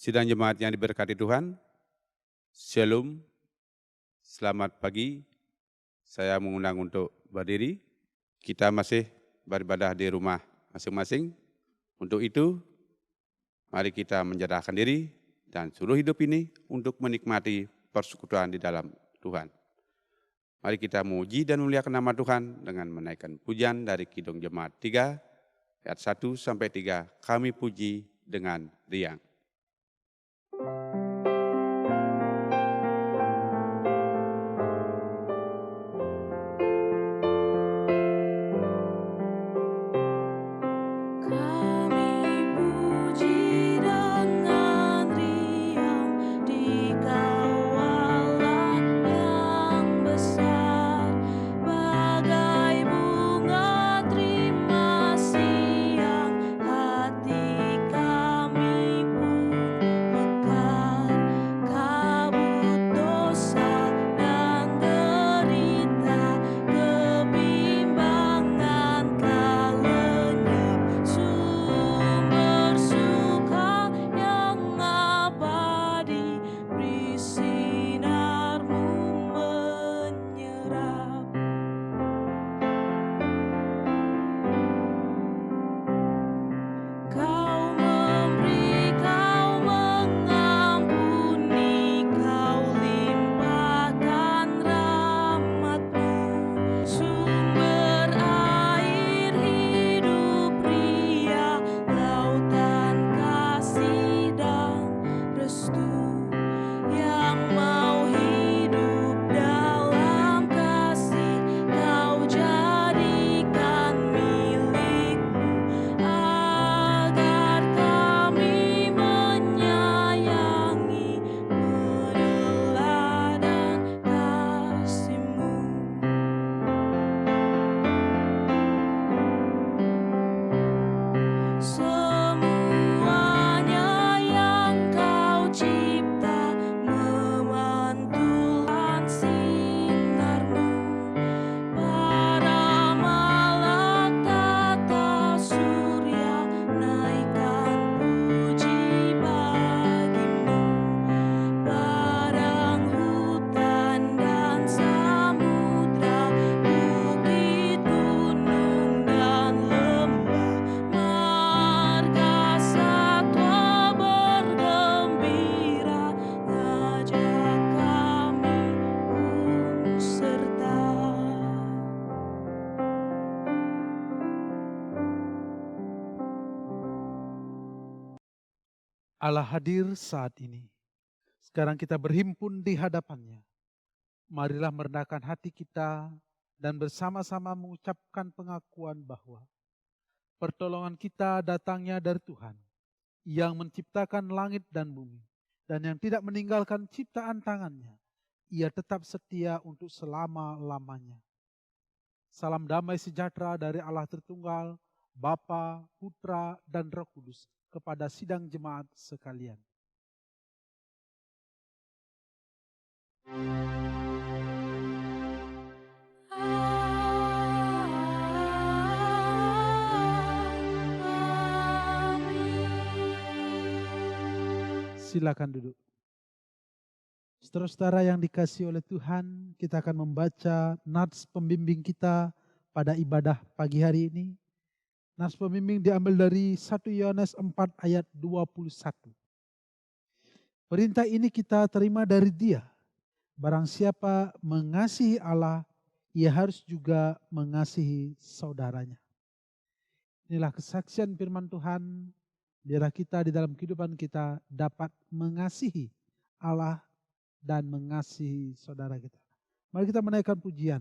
Sidang jemaat yang diberkati Tuhan, Shalom, selamat pagi. Saya mengundang untuk berdiri. Kita masih beribadah di rumah masing-masing. Untuk itu, mari kita menyerahkan diri dan seluruh hidup ini untuk menikmati persekutuan di dalam Tuhan. Mari kita memuji dan memuliakan nama Tuhan dengan menaikkan pujian dari Kidung Jemaat 3, ayat 1 sampai 3. Kami puji dengan riang. Allah hadir saat ini. Sekarang kita berhimpun di hadapannya. Marilah merendahkan hati kita dan bersama-sama mengucapkan pengakuan bahwa pertolongan kita datangnya dari Tuhan yang menciptakan langit dan bumi dan yang tidak meninggalkan ciptaan tangannya. Ia tetap setia untuk selama-lamanya. Salam damai sejahtera dari Allah Tritunggal, Bapa, Putra, dan Roh Kudus kepada sidang jemaat sekalian. Silakan duduk. Saudara-saudara yang dikasihi oleh Tuhan, kita akan membaca nats pembimbing kita pada ibadah pagi hari ini. Nats pembimbing diambil dari 1 Yohanes 4 ayat 21. Perintah ini kita terima dari Dia. Barang siapa mengasihi Allah, ia harus juga mengasihi saudaranya. Inilah kesaksian firman Tuhan. Biarlah kita di dalam kehidupan kita dapat mengasihi Allah dan mengasihi saudara kita. Mari kita menaikkan pujian.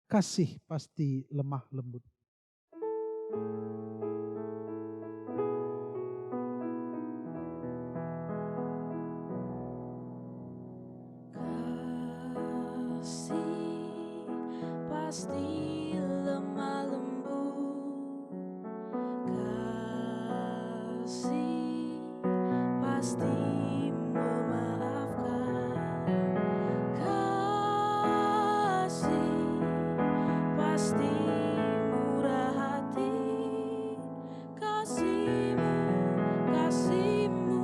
Kasih pasti lemah lembut. Pasti lemah lembut, kasih pasti memaafkan, kasih pasti murah hati, kasihmu, kasihmu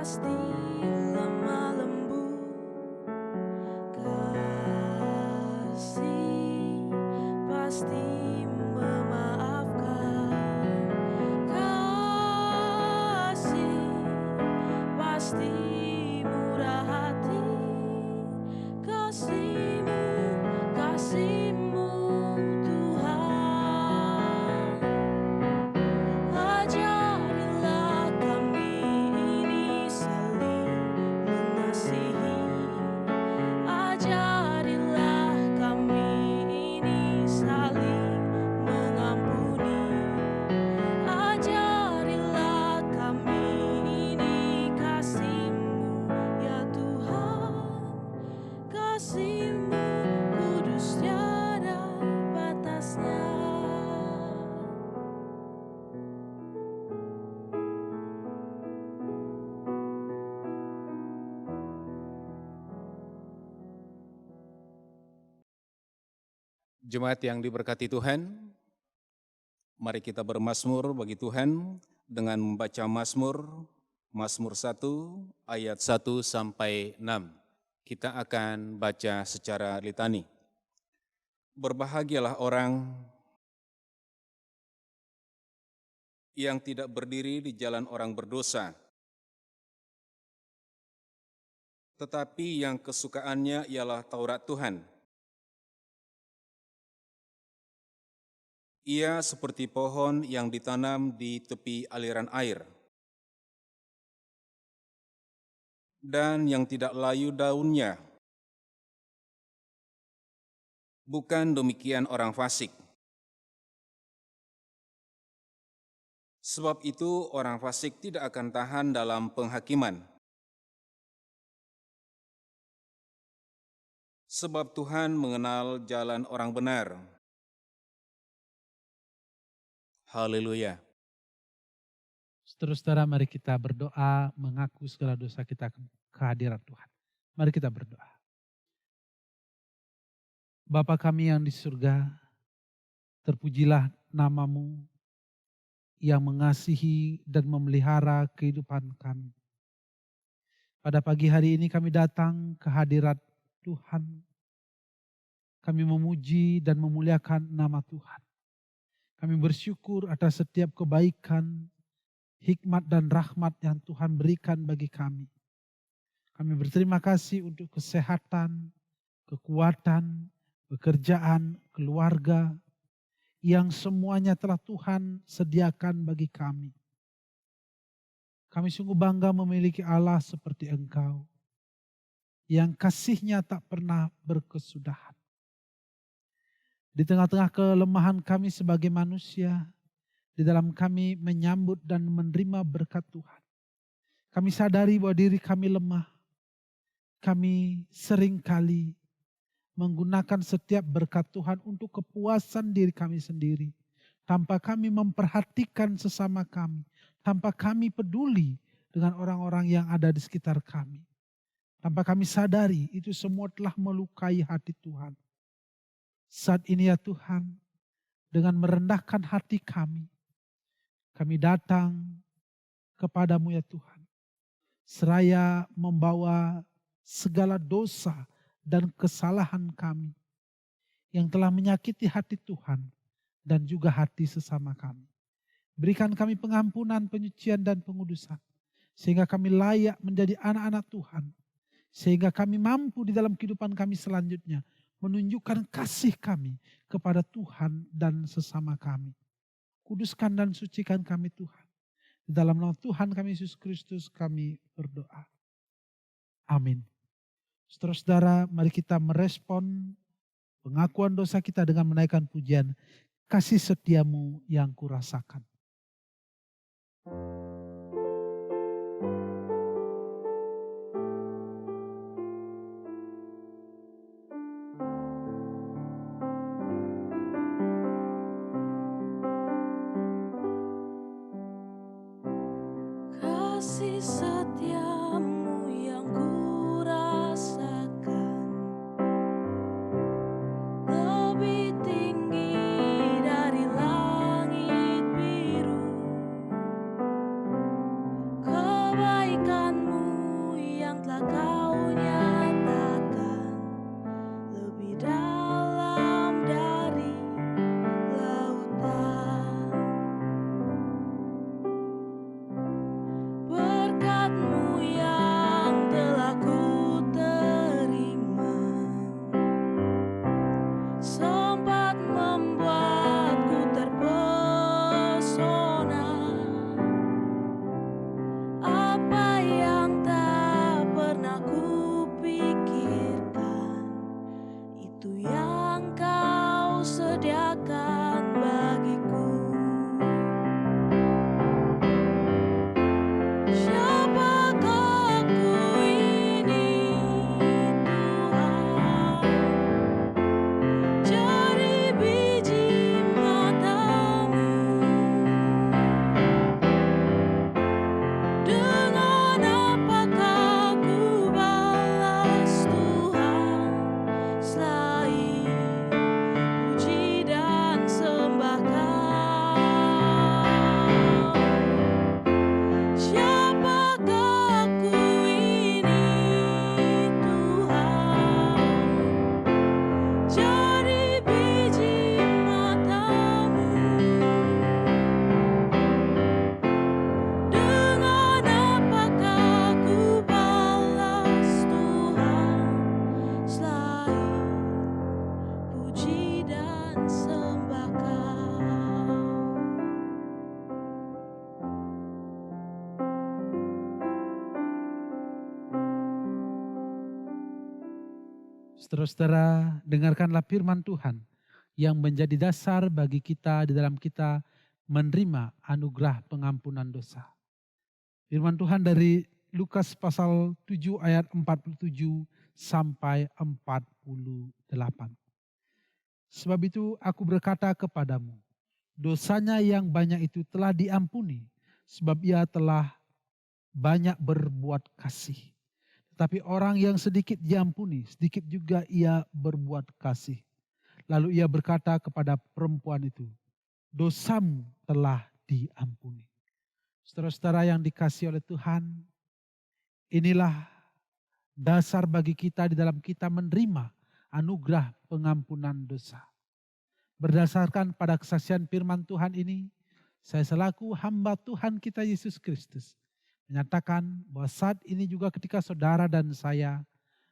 pasti lemah lembut. Kasih pasti memaafkan. Kasih pasti murah hati. Kasih-Mu, kasih-Mu Tuhan. Ajarilah kami ini saling mengasihi. Ajarilah kami ini saling mengampuni. Ajarilah kami ini kasih-Mu ya Tuhan. Kasih-Mu kudus tiada batasnya. Jemaat yang diberkati Tuhan, mari kita bermazmur bagi Tuhan dengan membaca Mazmur 1 ayat 1 sampai 6. Kita akan baca secara litani. Berbahagialah orang yang tidak berdiri di jalan orang berdosa, tetapi yang kesukaannya ialah Taurat Tuhan. Ia seperti pohon yang ditanam di tepi aliran air, dan yang tidak layu daunnya. Bukan demikian orang fasik. Sebab itu orang fasik tidak akan tahan dalam penghakiman. Sebab Tuhan mengenal jalan orang benar. Haleluya. Saudara-saudara, mari kita berdoa mengaku segala dosa kita ke kehadiran Tuhan. Mari kita berdoa. Bapa kami yang di surga, terpujilah nama-Mu yang mengasihi dan memelihara kehidupan kami. Pada pagi hari ini kami datang ke hadirat Tuhan. Kami memuji dan memuliakan nama Tuhan. Kami bersyukur atas setiap kebaikan, hikmat dan rahmat yang Tuhan berikan bagi kami. Kami berterima kasih untuk kesehatan, kekuatan, pekerjaan, keluarga, yang semuanya telah Tuhan sediakan bagi kami. Kami sungguh bangga memiliki Allah seperti Engkau, yang kasih-Nya tak pernah berkesudahan. Di tengah-tengah kelemahan kami sebagai manusia, di dalam kami menyambut dan menerima berkat Tuhan. Kami sadari bahwa diri kami lemah. Kami seringkali menggunakan setiap berkat Tuhan untuk kepuasan diri kami sendiri. Tanpa kami memperhatikan sesama kami. Tanpa kami peduli dengan orang-orang yang ada di sekitar kami. Tanpa kami sadari itu semua telah melukai hati Tuhan. Saat ini ya Tuhan, dengan merendahkan hati kami datang kepadamu ya Tuhan. Seraya membawa segala dosa dan kesalahan kami yang telah menyakiti hati Tuhan dan juga hati sesama kami. Berikan kami pengampunan, penyucian dan pengudusan, sehingga kami layak menjadi anak-anak Tuhan. Sehingga kami mampu di dalam kehidupan kami selanjutnya menunjukkan kasih kami kepada Tuhan dan sesama kami. Kuduskan dan sucikan kami Tuhan. Di dalam nama Tuhan kami Yesus Kristus kami berdoa. Amin. Saudara-saudara, mari kita merespon pengakuan dosa kita dengan menaikkan pujian, kasih setiamu yang kurasakan. Kasih setiamu yang kurasakan lebih tinggi dari langit biru. Kebaikanmu yang telah kau nyatakan lebih dalam dari lautan. Berkat-Mu yang telah ku terima sempat membuatku terpesona. Apa yang tak pernah kupikirkan, itu yang Kau sediakan bagiku. Siapakah aku ini, Tuhan? Jari biji mata-Mu. Dengan apakah ku balas Tuhan selain puji dan sembah Kau? Siapakah aku ini, Tuhan? Jari biji mata-Mu. Dengan apakah ku balas Tuhan selain puji dan sembah Kau? Saudara-saudara, dengarkanlah firman Tuhan yang menjadi dasar bagi kita di dalam kita menerima anugerah pengampunan dosa. Firman Tuhan dari Lukas pasal 7 ayat 47 sampai 48. Sebab itu aku berkata kepadamu, dosanya yang banyak itu telah diampuni, sebab ia telah banyak berbuat kasih. Tetapi orang yang sedikit diampuni, sedikit juga ia berbuat kasih. Lalu ia berkata kepada perempuan itu, dosamu telah diampuni. Saudara-saudara yang dikasihi oleh Tuhan, inilah dasar bagi kita di dalam kita menerima anugerah pengampunan dosa. Berdasarkan pada kesaksian firman Tuhan ini, saya selaku hamba Tuhan kita Yesus Kristus menyatakan bahwa saat ini juga ketika saudara dan saya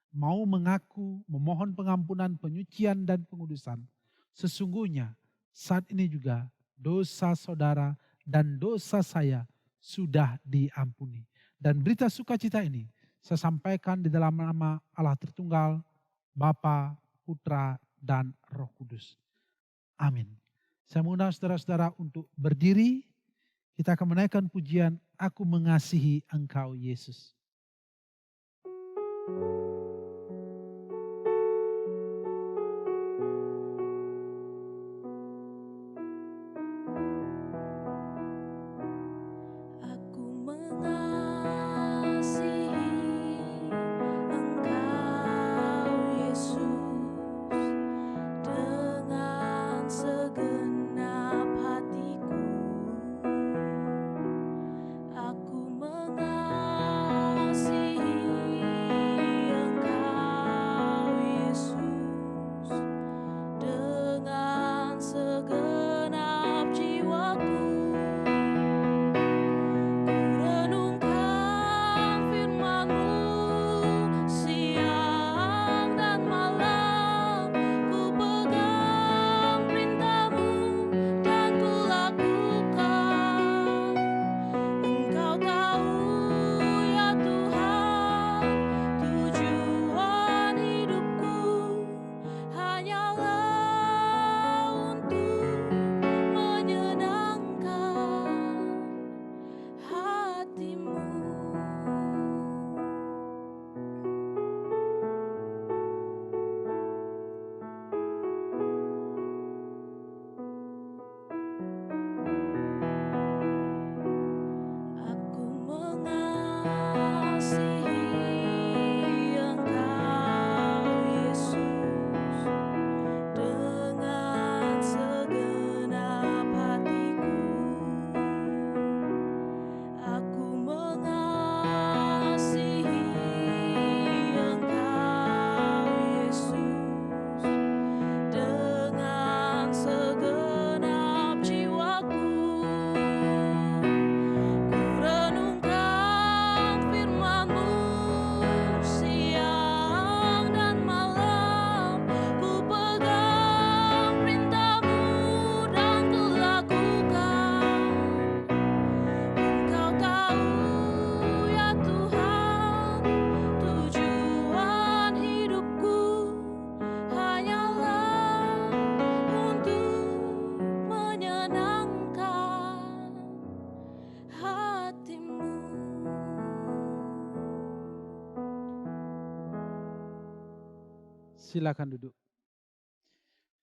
mau mengaku, memohon pengampunan, penyucian dan pengudusan, sesungguhnya saat ini juga dosa saudara dan dosa saya sudah diampuni. Dan berita sukacita ini saya sampaikan di dalam nama Allah Tritunggal, Bapa, Putra, dan Roh Kudus. Amin. Saya mengundang saudara-saudara untuk berdiri. Kita akan menaikkan pujian, Aku Mengasihi Engkau Yesus. Aku mengasihi Engkau Yesus dengan segenap hatiku. Aku mengasihi Engkau Silakan duduk.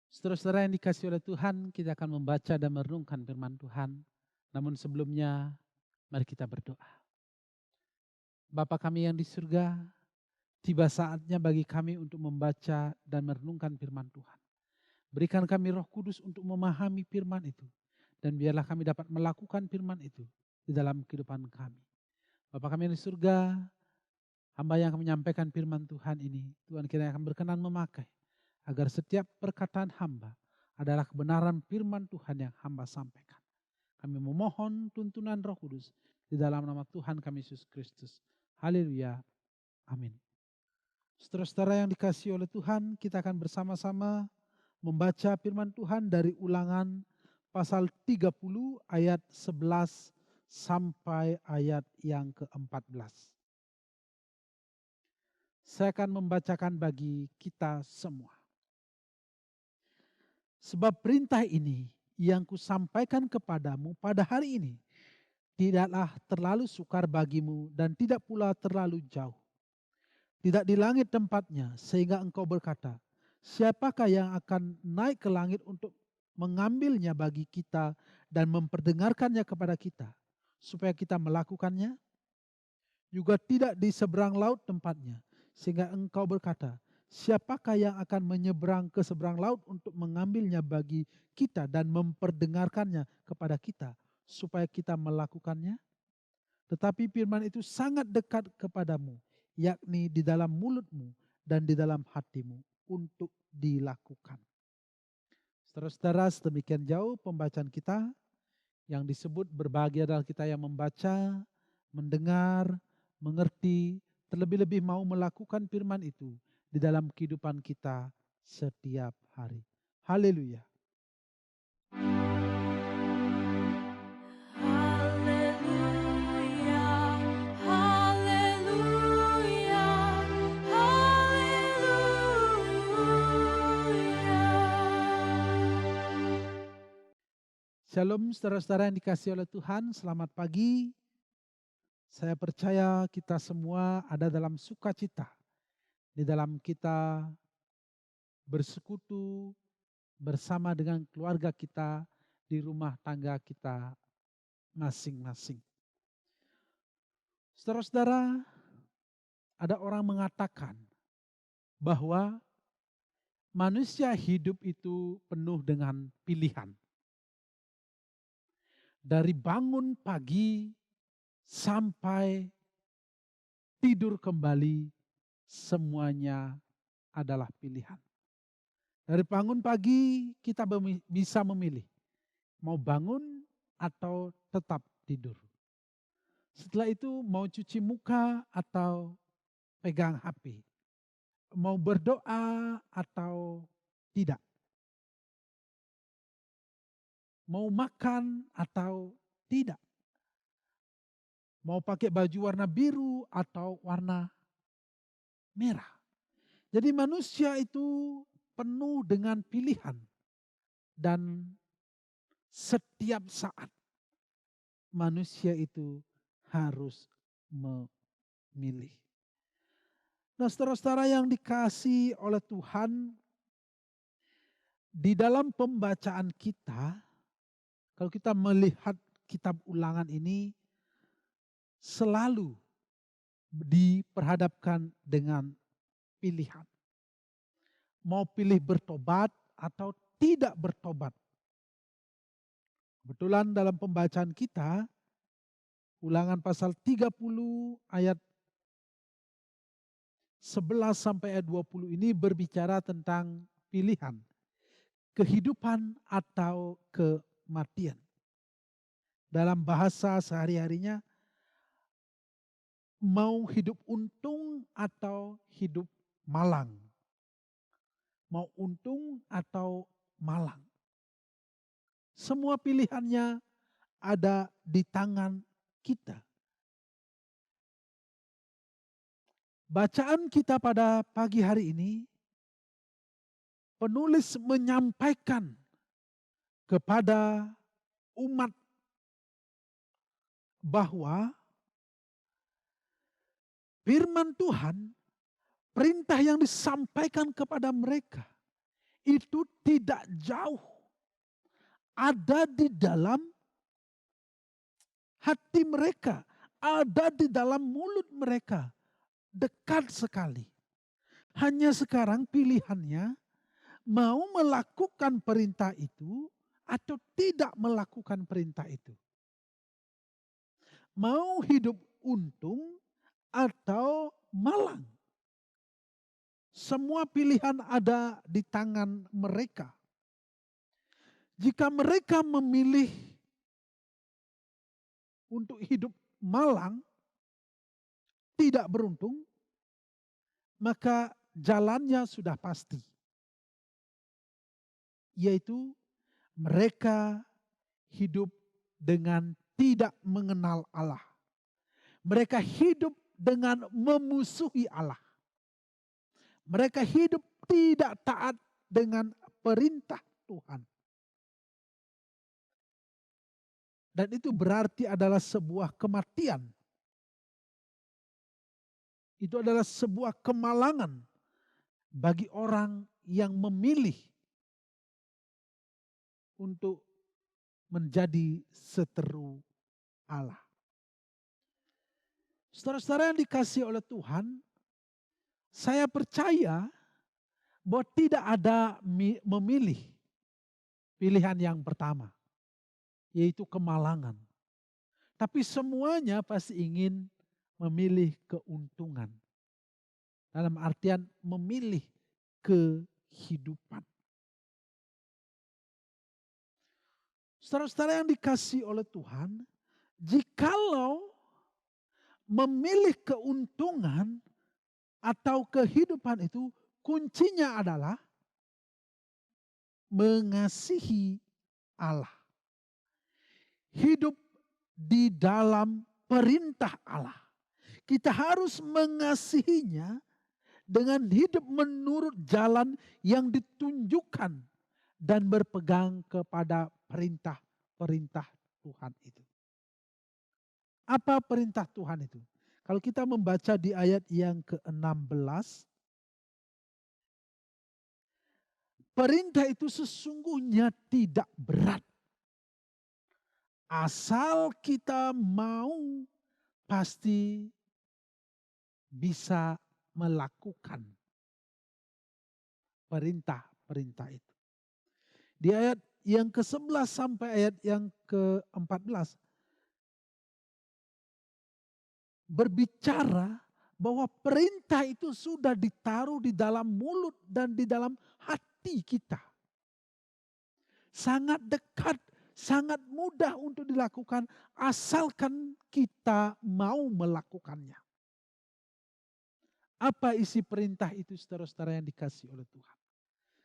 Saudara-saudara yang dikasihi oleh Tuhan, kita akan membaca dan merenungkan firman Tuhan. Namun sebelumnya, mari kita berdoa. Bapa kami yang di surga, tiba saatnya bagi kami untuk membaca dan merenungkan firman Tuhan. Berikan kami Roh Kudus untuk memahami firman itu. Dan biarlah kami dapat melakukan firman itu di dalam kehidupan kami. Bapa kami yang di surga, hamba yang akan menyampaikan firman Tuhan ini, Tuhan kiranya akan berkenan memakai. Agar setiap perkataan hamba adalah kebenaran firman Tuhan yang hamba sampaikan. Kami memohon tuntunan Roh Kudus di dalam nama Tuhan kami Yesus Kristus. Haleluya. Amin. Saudara-saudara yang dikasihi oleh Tuhan, kita akan bersama-sama membaca firman Tuhan dari Ulangan pasal 30 ayat 11 sampai ayat yang ke-14. Saya akan membacakan bagi kita semua. Sebab perintah ini yang kusampaikan kepadamu pada hari ini tidaklah terlalu sukar bagimu dan tidak pula terlalu jauh. Tidak di langit tempatnya sehingga engkau berkata, siapakah yang akan naik ke langit untuk mengambilnya bagi kita dan memperdengarkannya kepada kita supaya kita melakukannya? Juga tidak di seberang laut tempatnya sehingga engkau berkata, siapakah yang akan menyeberang ke seberang laut untuk mengambilnya bagi kita dan memperdengarkannya kepada kita supaya kita melakukannya? Tetapi firman itu sangat dekat kepadamu, yakni di dalam mulutmu dan di dalam hatimu untuk dilakukan. Saudara-saudara, sedemikian jauh pembacaan kita. Yang disebut berbahagia adalah kita yang membaca, mendengar, mengerti, terlebih-lebih mau melakukan firman itu di dalam kehidupan kita setiap hari. Haleluya. Haleluya, haleluya, haleluya. Shalom saudara-saudara yang dikasihi oleh Tuhan, selamat pagi. Saya percaya kita semua ada dalam sukacita. Di dalam kita bersekutu bersama dengan keluarga kita di rumah tangga kita masing-masing. Saudara-saudara, ada orang mengatakan bahwa manusia hidup itu penuh dengan pilihan. Dari bangun pagi sampai tidur kembali, semuanya adalah pilihan. Dari bangun pagi kita bisa memilih mau bangun atau tetap tidur. Setelah itu mau cuci muka atau pegang HP. Mau berdoa atau tidak. Mau makan atau tidak. Mau pakai baju warna biru atau warna merah. Jadi manusia itu penuh dengan pilihan. Dan setiap saat manusia itu harus memilih. Nah, saudara-saudara yang dikasihi oleh Tuhan, di dalam pembacaan kita, kalau kita melihat kitab Ulangan ini, selalu diperhadapkan dengan pilihan. Mau pilih bertobat atau tidak bertobat. Kebetulan dalam pembacaan kita, Ulangan pasal 30 ayat 11 sampai ayat 20 ini berbicara tentang pilihan. Kehidupan atau kematian. Dalam bahasa sehari-harinya, mau hidup untung atau hidup malang. Mau untung atau malang. Semua pilihannya ada di tangan kita. Bacaan kita pada pagi hari ini, penulis menyampaikan kepada umat bahwa firman Tuhan perintah yang disampaikan kepada mereka itu tidak jauh, ada di dalam hati mereka, ada di dalam mulut mereka, dekat sekali. Hanya sekarang pilihannya mau melakukan perintah itu atau tidak melakukan perintah itu. Mau hidup untung atau malang. Semua pilihan ada di tangan mereka. Jika mereka memilih untuk hidup malang, tidak beruntung, maka jalannya sudah pasti. Yaitu mereka hidup dengan tidak mengenal Allah. Mereka hidup dengan memusuhi Allah. Mereka hidup tidak taat dengan perintah Tuhan. Dan itu berarti adalah sebuah kematian. Itu adalah sebuah kemalangan bagi orang yang memilih untuk menjadi seteru Allah. Saudara-saudara yang dikasihi oleh Tuhan, saya percaya bahwa tidak ada memilih pilihan yang pertama, yaitu kemalangan. Tapi semuanya pasti ingin memilih keuntungan. Dalam artian memilih kehidupan. Saudara-saudara yang dikasihi oleh Tuhan, jikalau memilih keuntungan atau kehidupan itu, kuncinya adalah mengasihi Allah. Hidup di dalam perintah Allah. Kita harus mengasihinya dengan hidup menurut jalan yang ditunjukkan dan berpegang kepada perintah-perintah Tuhan itu. Apa perintah Tuhan itu? Kalau kita membaca di ayat yang ke-16, perintah itu sesungguhnya tidak berat. Asal kita mau, pasti bisa melakukan perintah-perintah itu. Di ayat yang ke-11 sampai ayat yang ke-14, berbicara bahwa perintah itu sudah ditaruh di dalam mulut dan di dalam hati kita. Sangat dekat, sangat mudah untuk dilakukan asalkan kita mau melakukannya. Apa isi perintah itu saudara-saudara yang dikasihi oleh Tuhan?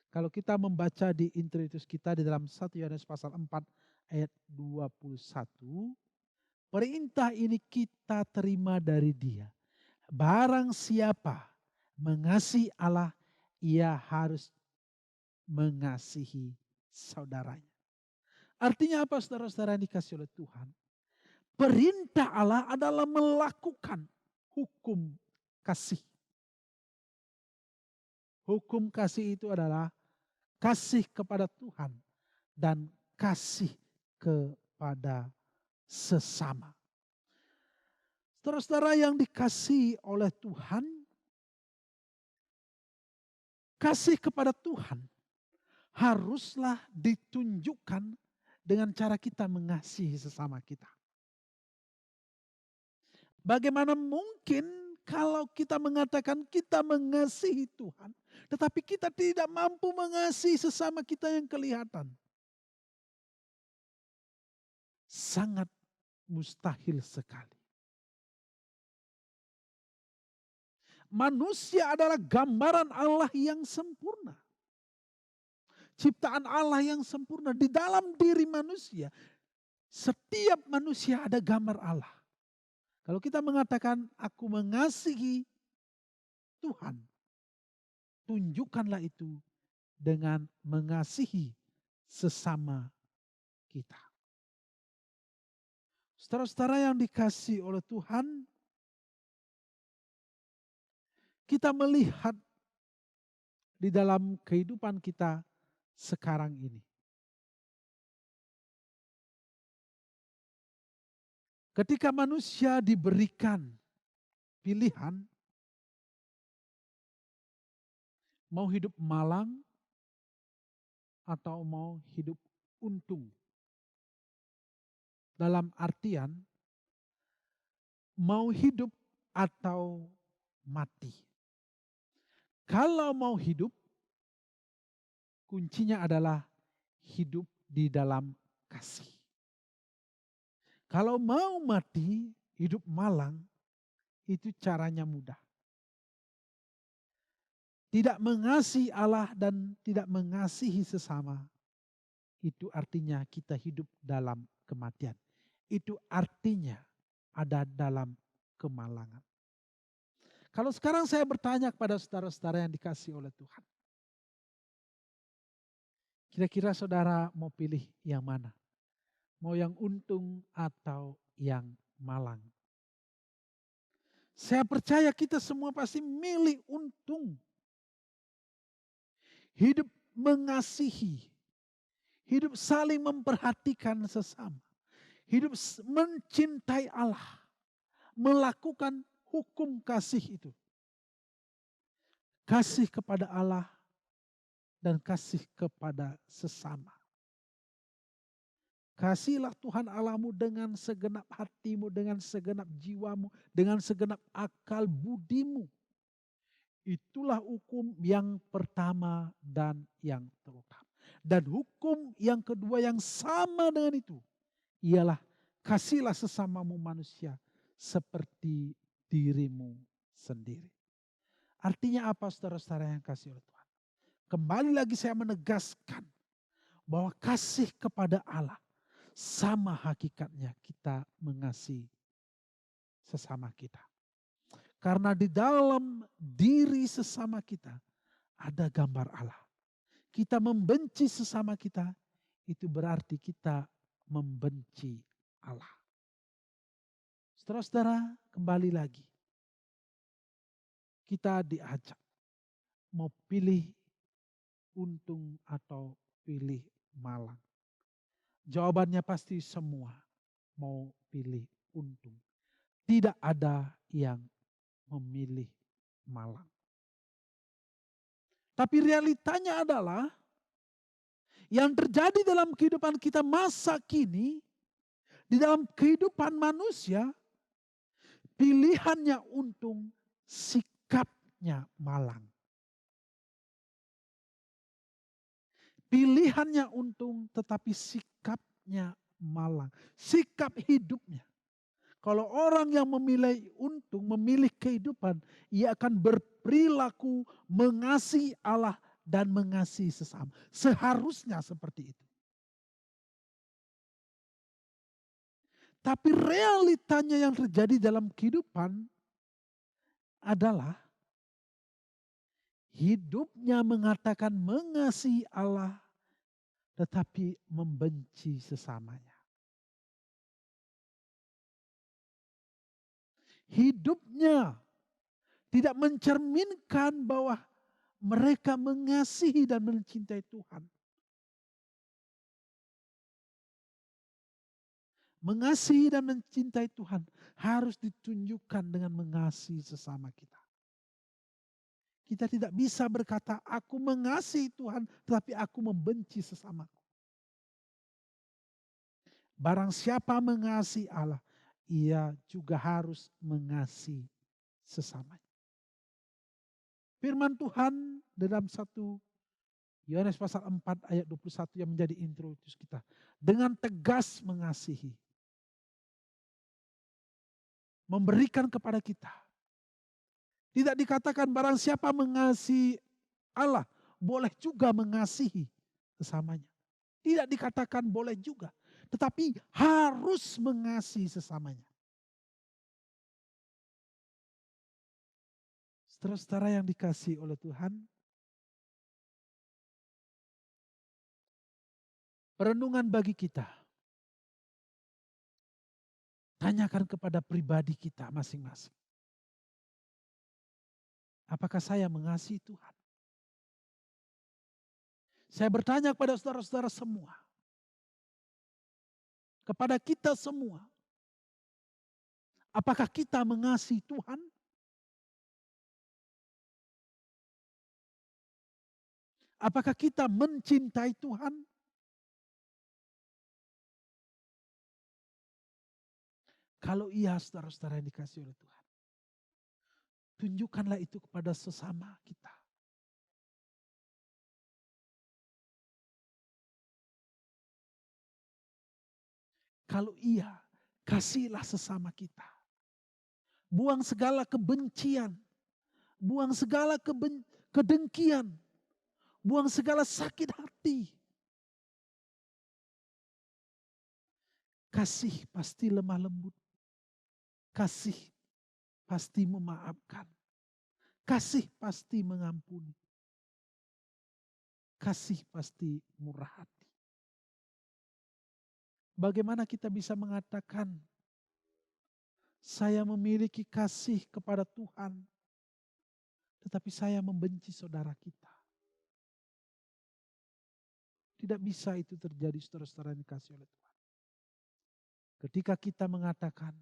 Kalau kita membaca di introitus kita di dalam 1 Yohanes pasal 4 ayat 21, perintah ini kita terima dari Dia. Barang siapa mengasihi Allah, ia harus mengasihi saudaranya. Artinya apa saudara-saudara yang dikasihi oleh Tuhan? Perintah Allah adalah melakukan hukum kasih. Hukum kasih itu adalah kasih kepada Tuhan dan kasih kepada sesama. Saudara-saudara yang dikasihi oleh Tuhan, kasih kepada Tuhan haruslah ditunjukkan dengan cara kita mengasihi sesama kita. Bagaimana mungkin kalau kita mengatakan kita mengasihi Tuhan, tetapi kita tidak mampu mengasihi sesama kita yang kelihatan? Sangat mustahil sekali. Manusia adalah gambaran Allah yang sempurna. Ciptaan Allah yang sempurna. Di dalam diri manusia, setiap manusia ada gambar Allah. Kalau kita mengatakan aku mengasihi Tuhan, tunjukkanlah itu dengan mengasihi sesama kita. Saudara-saudara yang dikasihi oleh Tuhan, kita melihat di dalam kehidupan kita sekarang ini. Ketika manusia diberikan pilihan, mau hidup malang atau mau hidup untung. Dalam artian, mau hidup atau mati. Kalau mau hidup, kuncinya adalah hidup di dalam kasih. Kalau mau mati, hidup malang, itu caranya mudah. Tidak mengasihi Allah dan tidak mengasihi sesama, itu artinya kita hidup dalam kematian. Itu artinya ada dalam kemalangan. Kalau sekarang saya bertanya kepada saudara-saudara yang dikasihi oleh Tuhan. Kira-kira saudara mau pilih yang mana? Mau yang untung atau yang malang? Saya percaya kita semua pasti milih untung. Hidup mengasihi. Hidup saling memperhatikan sesama. Hidup mencintai Allah. Melakukan hukum kasih itu. Kasih kepada Allah dan kasih kepada sesama. Kasihlah Tuhan Allahmu dengan segenap hatimu, dengan segenap jiwamu, dengan segenap akal budimu. Itulah hukum yang pertama dan yang terutama. Dan hukum yang kedua yang sama dengan itu, ialah kasihlah sesamamu manusia seperti dirimu sendiri. Artinya apa saudara-saudara yang kasih oleh Tuhan? Kembali lagi saya menegaskan bahwa kasih kepada Allah sama hakikatnya kita mengasihi sesama kita. Karena di dalam diri sesama kita ada gambar Allah. Kita membenci sesama kita, itu berarti kita membenci Allah. Saudara-saudara, kembali lagi. Kita diajak mau pilih untung atau pilih malang. Jawabannya pasti semua mau pilih untung. Tidak ada yang memilih malang. Tapi realitanya adalah yang terjadi dalam kehidupan kita masa kini, di dalam kehidupan manusia, pilihannya untung, sikapnya malang. Pilihannya untung tetapi sikapnya malang. Sikap hidupnya. Kalau orang yang memilih untung, memilih kehidupan, ia akan berperilaku mengasihi Allah dan mengasihi sesama. Seharusnya seperti itu. Tapi realitanya yang terjadi dalam kehidupan adalah hidupnya mengatakan mengasihi Allah tetapi membenci sesamanya. Hidupnya tidak mencerminkan bahwa mereka mengasihi dan mencintai Tuhan. Mengasihi dan mencintai Tuhan harus ditunjukkan dengan mengasihi sesama kita. Kita tidak bisa berkata, aku mengasihi Tuhan, tetapi aku membenci sesamaku. Barang siapa mengasihi Allah, ia juga harus mengasihi sesamanya. Firman Tuhan dalam 1 Yohanes pasal 4 ayat 21 yang menjadi introduksi kita. Dengan tegas mengasihi. Memberikan kepada kita. Tidak dikatakan barang siapa mengasihi Allah, boleh juga mengasihi sesamanya. Tidak dikatakan boleh juga, tetapi harus mengasihi sesamanya. Saudara-saudara yang dikasihi oleh Tuhan, perenungan bagi kita. Tanyakan kepada pribadi kita masing-masing. Apakah saya mengasihi Tuhan? Saya bertanya kepada saudara-saudara semua. Kepada kita semua. Apakah kita mengasihi Tuhan? Apakah kita mencintai Tuhan? Kalau iya, saudara-saudara yang dikasihi oleh Tuhan, tunjukkanlah itu kepada sesama kita. Kalau iya, kasihlah sesama kita. Buang segala kebencian, buang segala kedengkian, buang segala sakit hati. Kasih pasti lemah lembut. Kasih pasti memaafkan. Kasih pasti mengampuni. Kasih pasti murah hati. Bagaimana kita bisa mengatakan saya memiliki kasih kepada Tuhan, tetapi saya membenci saudara kita? Tidak bisa itu terjadi, saudara-saudara yang dikasihi oleh Tuhan. Ketika kita mengatakan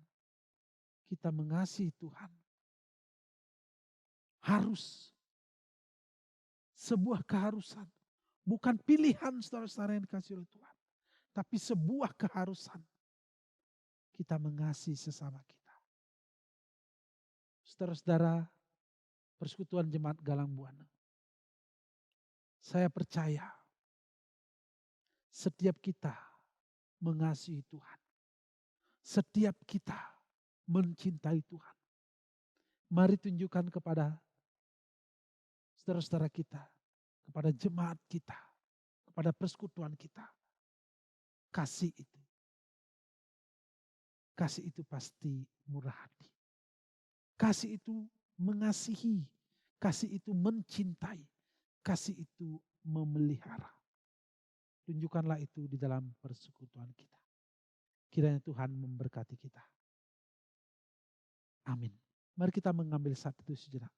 kita mengasihi Tuhan, harus sebuah keharusan, bukan pilihan, saudara-saudara yang dikasihi oleh Tuhan, tapi sebuah keharusan kita mengasihi sesama kita. Saudara-saudara Persekutuan Jemaat Galang Buana, saya percaya setiap kita mengasihi Tuhan. Setiap kita mencintai Tuhan. Mari tunjukkan kepada saudara-saudara kita, kepada jemaat kita, kepada persekutuan kita. Kasih itu. Kasih itu pasti murah hati. Kasih itu mengasihi. Kasih itu mencintai. Kasih itu memelihara. Tunjukkanlah itu di dalam persekutuan kita. Kiranya Tuhan memberkati kita. Amin. Mari kita mengambil satu sejenak.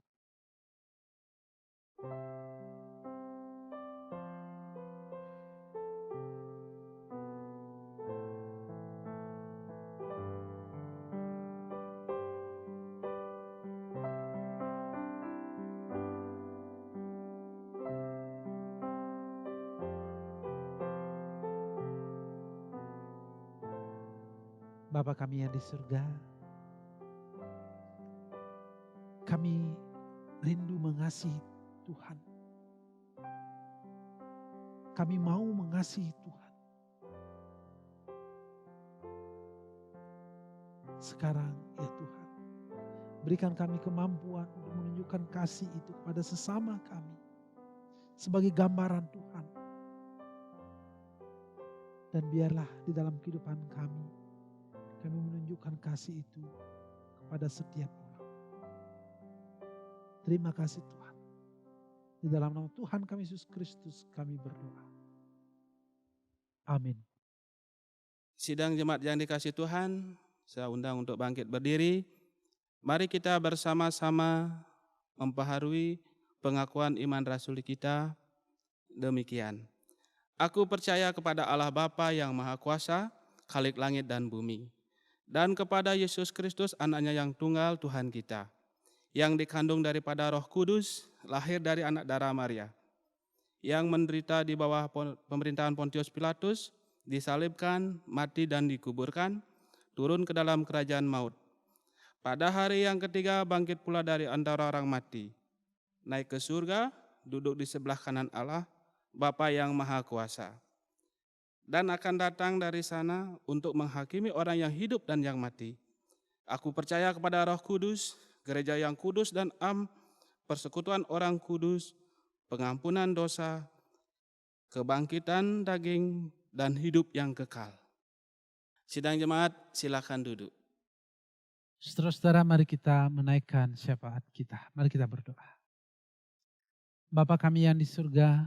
Bapa kami yang di surga, kami rindu mengasihi Tuhan. Kami mau mengasihi Tuhan. Sekarang ya Tuhan, berikan kami kemampuan untuk menunjukkan kasih itu kepada sesama kami. Sebagai gambaran Tuhan. Dan biarlah di dalam kehidupan kami menunjukkan kasih itu kepada setiap orang. Terima kasih Tuhan. Di dalam nama Tuhan kami Yesus Kristus kami berdoa. Amin. Sidang jemaat yang dikasihi Tuhan, saya undang untuk bangkit berdiri. Mari kita bersama-sama membaharui pengakuan iman rasuli kita. Demikian. Aku percaya kepada Allah Bapa yang Maha Kuasa, Khalik langit dan bumi, dan kepada Yesus Kristus anaknya yang tunggal Tuhan kita, yang dikandung daripada Roh Kudus, lahir dari anak darah Maria, yang menderita di bawah pemerintahan Pontius Pilatus, disalibkan, mati dan dikuburkan, turun ke dalam kerajaan maut. Pada hari yang ketiga bangkit pula dari antara orang mati, naik ke surga, duduk di sebelah kanan Allah, Bapa yang Maha Kuasa, dan akan datang dari sana untuk menghakimi orang yang hidup dan yang mati. Aku percaya kepada Roh Kudus, gereja yang kudus dan persekutuan orang kudus, pengampunan dosa, kebangkitan daging, dan hidup yang kekal. Sidang jemaat, silakan duduk. Saudara-saudara, mari kita menaikkan syafaat kita. Mari kita berdoa. Bapa kami yang di surga,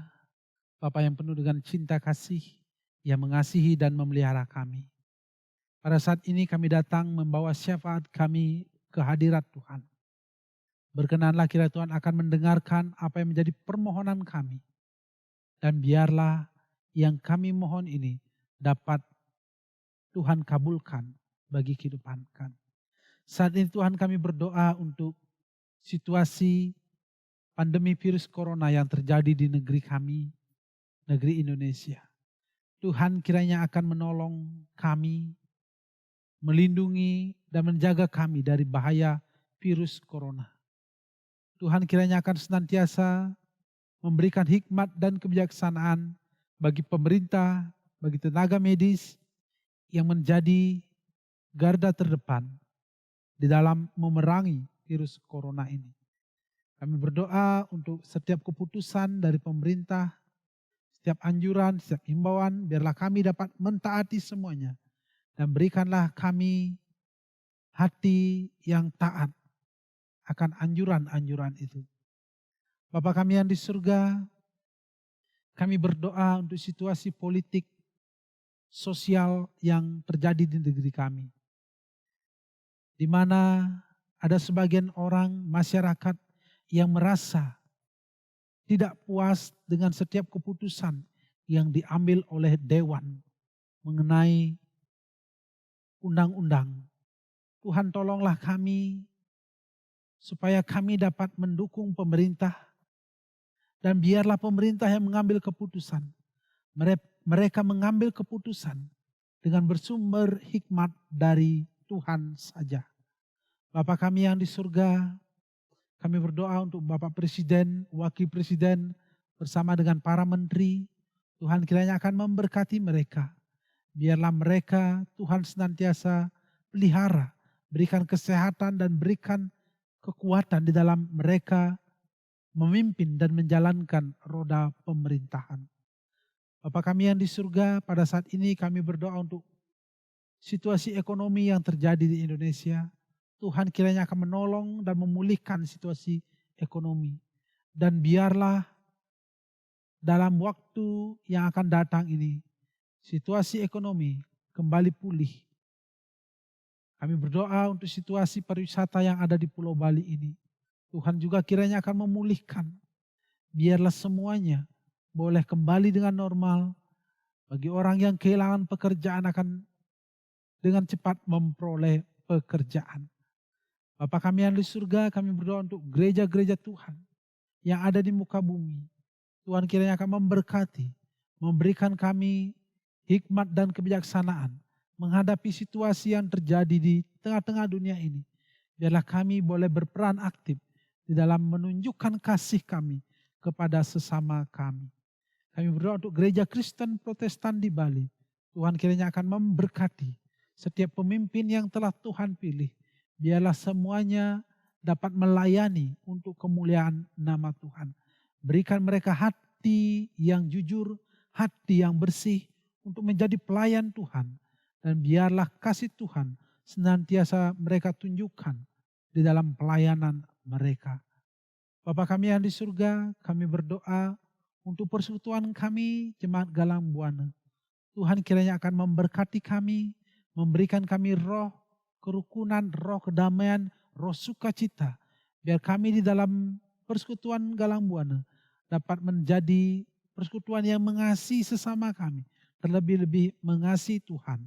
Bapa yang penuh dengan cinta kasih, yang mengasihi dan memelihara kami. Pada saat ini kami datang membawa syafaat kami ke hadirat Tuhan. Berkenanlah kiranya Tuhan akan mendengarkan apa yang menjadi permohonan kami. Dan biarlah yang kami mohon ini dapat Tuhan kabulkan bagi kehidupan kami. Saat ini Tuhan kami berdoa untuk situasi pandemi virus corona yang terjadi di negeri kami, negeri Indonesia. Tuhan kiranya akan menolong kami, melindungi dan menjaga kami dari bahaya virus corona. Tuhan kiranya akan senantiasa memberikan hikmat dan kebijaksanaan bagi pemerintah, bagi tenaga medis yang menjadi garda terdepan di dalam memerangi virus corona ini. Kami berdoa untuk setiap keputusan dari pemerintah, setiap anjuran, setiap himbauan, biarlah kami dapat mentaati semuanya. Dan berikanlah kami hati yang taat akan anjuran-anjuran itu. Bapa kami yang di surga, kami berdoa untuk situasi politik, sosial yang terjadi di negeri kami. Di mana ada sebagian orang masyarakat yang merasa tidak puas dengan setiap keputusan yang diambil oleh dewan mengenai undang-undang. Tuhan tolonglah kami supaya kami dapat mendukung pemerintah dan biarlah pemerintah yang mengambil keputusan. Mereka mengambil keputusan dengan bersumber hikmat dari Tuhan saja. Bapa kami yang di surga, kami berdoa untuk Bapak Presiden, Wakil Presiden bersama dengan para menteri. Tuhan kiranya akan memberkati mereka. Biarlah mereka Tuhan senantiasa pelihara, berikan kesehatan dan berikan kekuatan di dalam mereka memimpin dan menjalankan roda pemerintahan. Bapa kami yang di surga, pada saat ini kami berdoa untuk situasi ekonomi yang terjadi di Indonesia. Tuhan kiranya akan menolong dan memulihkan situasi ekonomi. Dan biarlah dalam waktu yang akan datang ini, situasi ekonomi kembali pulih. Kami berdoa untuk situasi pariwisata yang ada di Pulau Bali ini. Tuhan juga kiranya akan memulihkan. Biarlah semuanya boleh kembali dengan normal. Bagi orang yang kehilangan pekerjaan akan dengan cepat memperoleh pekerjaan. Bapa kami yang di surga, kami berdoa untuk gereja-gereja Tuhan yang ada di muka bumi. Tuhan kiranya akan memberkati, memberikan kami hikmat dan kebijaksanaan menghadapi situasi yang terjadi di tengah-tengah dunia ini. Biarlah kami boleh berperan aktif di dalam menunjukkan kasih kami kepada sesama kami. Kami berdoa untuk gereja Kristen Protestan di Bali. Tuhan kiranya akan memberkati setiap pemimpin yang telah Tuhan pilih. Biarlah semuanya dapat melayani untuk kemuliaan nama Tuhan. Berikan mereka hati yang jujur, hati yang bersih untuk menjadi pelayan Tuhan. Dan biarlah kasih Tuhan senantiasa mereka tunjukkan di dalam pelayanan mereka. Bapa kami yang di surga, kami berdoa untuk persekutuan kami Jemaat Galang Buana. Tuhan kiranya akan memberkati kami, memberikan kami roh kerukunan, roh kedamaian, roh sukacita. Biar kami di dalam persekutuan Galang Buana dapat menjadi persekutuan yang mengasihi sesama kami, terlebih-lebih mengasihi Tuhan.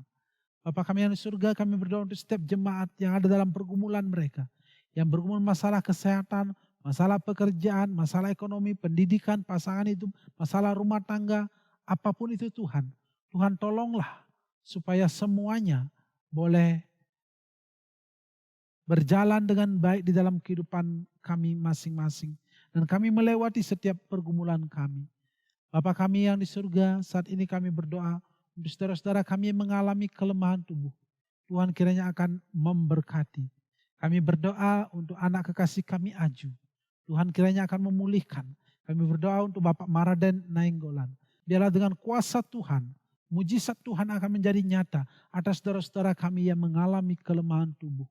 Bapa kami yang di surga, kami berdoa untuk setiap jemaat yang ada dalam pergumulan mereka, yang bergumul masalah kesehatan, masalah pekerjaan, masalah ekonomi, pendidikan, pasangan hidup, masalah rumah tangga, apapun itu Tuhan. Tuhan tolonglah supaya semuanya boleh berjalan dengan baik di dalam kehidupan kami masing-masing. Dan kami melewati setiap pergumulan kami. Bapa kami yang di surga, saat ini kami berdoa untuk saudara-saudara kami yang mengalami kelemahan tubuh. Tuhan kiranya akan memberkati. Kami berdoa untuk anak kekasih kami Aju. Tuhan kiranya akan memulihkan. Kami berdoa untuk Bapak Maraden Nainggolan. Biarlah dengan kuasa Tuhan, mujizat Tuhan akan menjadi nyata atas saudara-saudara kami yang mengalami kelemahan tubuh.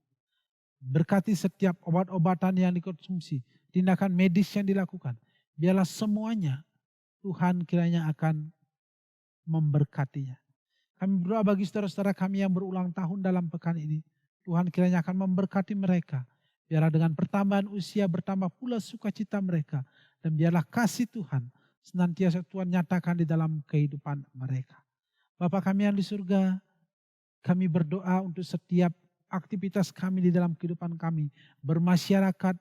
Berkati setiap obat-obatan yang dikonsumsi, tindakan medis yang dilakukan. Biarlah semuanya Tuhan kiranya akan memberkatinya. Kami berdoa bagi saudara-saudara kami yang berulang tahun dalam pekan ini. Tuhan kiranya akan memberkati mereka. Biarlah dengan pertambahan usia bertambah pula sukacita mereka. Dan biarlah kasih Tuhan senantiasa Tuhan nyatakan di dalam kehidupan mereka. Bapa kami yang di surga, kami berdoa untuk setiap aktivitas kami di dalam kehidupan kami. Bermasyarakat,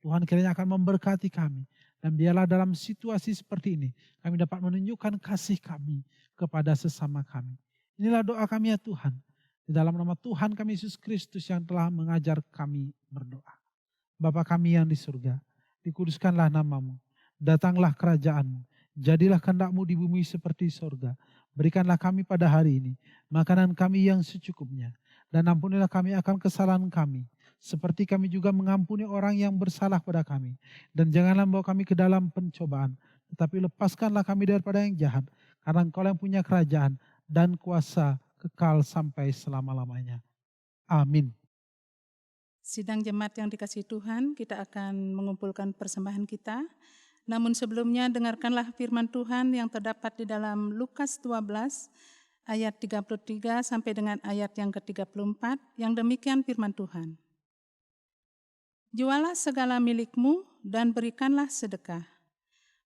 Tuhan kiranya akan memberkati kami. Dan biarlah dalam situasi seperti ini, kami dapat menunjukkan kasih kami kepada sesama kami. Inilah doa kami ya Tuhan. Di dalam nama Tuhan kami Yesus Kristus yang telah mengajar kami berdoa. Bapa kami yang di surga, dikuduskanlah namamu, datanglah kerajaanmu, jadilah kehendak-mu di bumi seperti surga. Berikanlah kami pada hari ini makanan kami yang secukupnya, dan ampunilah kami akan kesalahan kami, seperti kami juga mengampuni orang yang bersalah pada kami. Dan janganlah membawa kami ke dalam pencobaan, tetapi lepaskanlah kami daripada yang jahat, karena Engkau yang punya kerajaan dan kuasa kekal sampai selama-lamanya. Amin. Sidang jemaat yang dikasihi Tuhan, kita akan mengumpulkan persembahan kita. Namun sebelumnya dengarkanlah firman Tuhan yang terdapat di dalam Lukas 12 ayat 33 sampai dengan ayat yang ke-34, yang demikian firman Tuhan. Jualah segala milikmu dan berikanlah sedekah.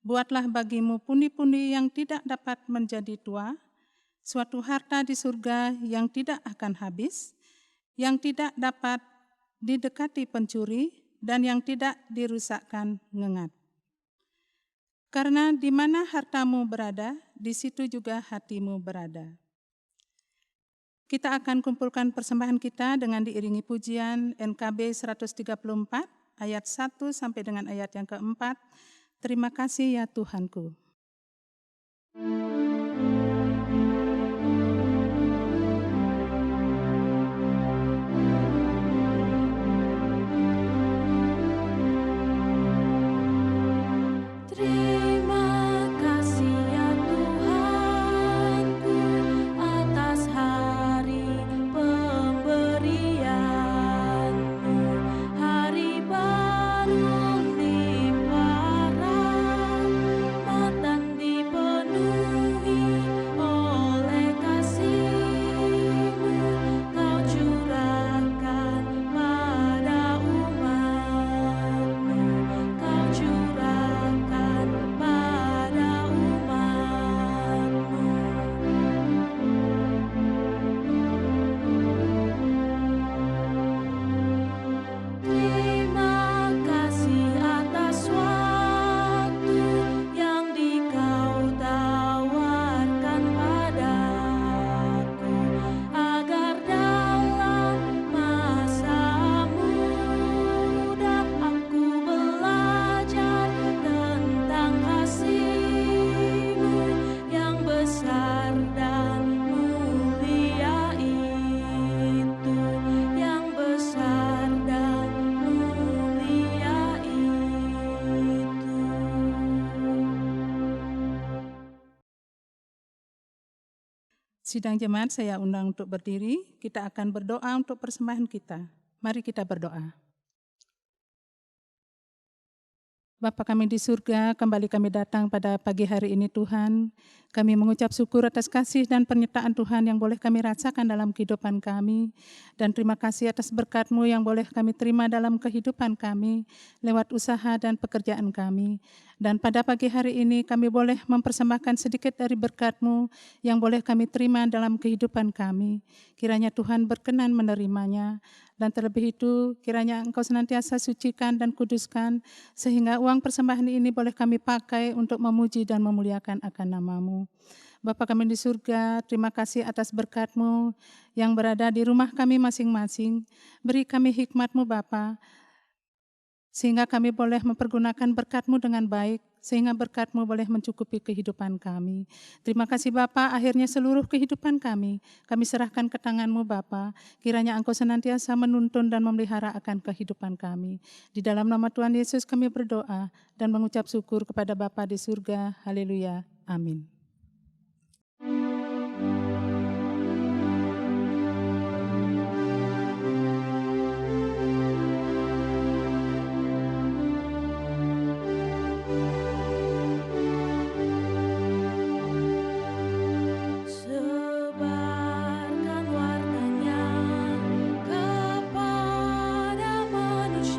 Buatlah bagimu pundi-pundi yang tidak dapat menjadi tua, suatu harta di surga yang tidak akan habis, yang tidak dapat didekati pencuri, dan yang tidak dirusakkan ngengat. Karena di mana hartamu berada, di situ juga hatimu berada. Kita akan kumpulkan persembahan kita dengan diiringi pujian NKB 134 ayat 1 sampai dengan ayat yang keempat. Terima kasih ya Tuhanku. Terima kasih ya Tuhanku atas hari pemberian-Mu, hari baru limpah rahmat dan dipenuhi oleh kasih-Mu. Kau curahkan pada umat-Mu, Kau curahkan pada umat-Mu. Terima kasih atas waktu yang Kau tawarkan padaku, agar dalam masa muda aku belajar tentang kasih-Mu yang besar dan mulia itu, yang besar dan mulia itu. Sidang jemaat saya undang untuk berdiri, kita akan berdoa untuk persembahan kita. Mari kita berdoa. Bapa kami di surga, kembali kami datang pada pagi hari ini Tuhan. Kami mengucap syukur atas kasih dan penyertaan Tuhan yang boleh kami rasakan dalam kehidupan kami. Dan terima kasih atas berkat-Mu yang boleh kami terima dalam kehidupan kami, lewat usaha dan pekerjaan kami. Dan pada pagi hari ini kami boleh mempersembahkan sedikit dari berkat-Mu yang boleh kami terima dalam kehidupan kami. Kiranya Tuhan berkenan menerimanya. Dan terlebih itu kiranya Engkau senantiasa sucikan dan kuduskan, sehingga uang persembahan ini boleh kami pakai untuk memuji dan memuliakan akan nama-Mu. Bapa kami di surga, terima kasih atas berkat-Mu yang berada di rumah kami masing-masing. Beri kami hikmat-Mu Bapa, sehingga kami boleh mempergunakan berkat-Mu dengan baik, sehingga berkat-Mu boleh mencukupi kehidupan kami. Terima kasih Bapa, akhirnya seluruh kehidupan kami serahkan ke tangan-Mu Bapa. Kiranya Engkau senantiasa menuntun dan memelihara akan kehidupan kami. Di dalam nama Tuhan Yesus kami berdoa dan mengucap syukur kepada Bapa di surga. Haleluya. Amin. Sebarkan warnanya kepada manusia.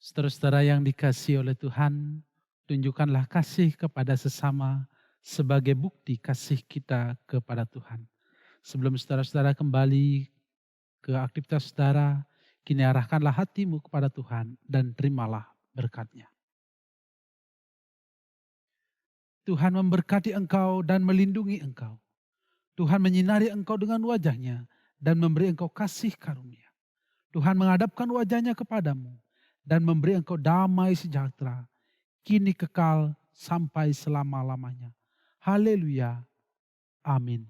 Saudara-saudara yang dikasihi oleh Tuhan, tunjukkanlah kasih kepada sesama sebagai bukti kasih kita kepada Tuhan. Sebelum saudara-saudara kembali ke aktivitas saudara, kini arahkanlah hatimu kepada Tuhan dan terimalah berkat-Nya. Tuhan memberkati engkau dan melindungi engkau. Tuhan menyinari engkau dengan wajah-Nya dan memberi engkau kasih karunia. Tuhan menghadapkan wajah-Nya kepadamu dan memberi engkau damai sejahtera, kini kekal sampai selama-lamanya. Haleluya. Amin.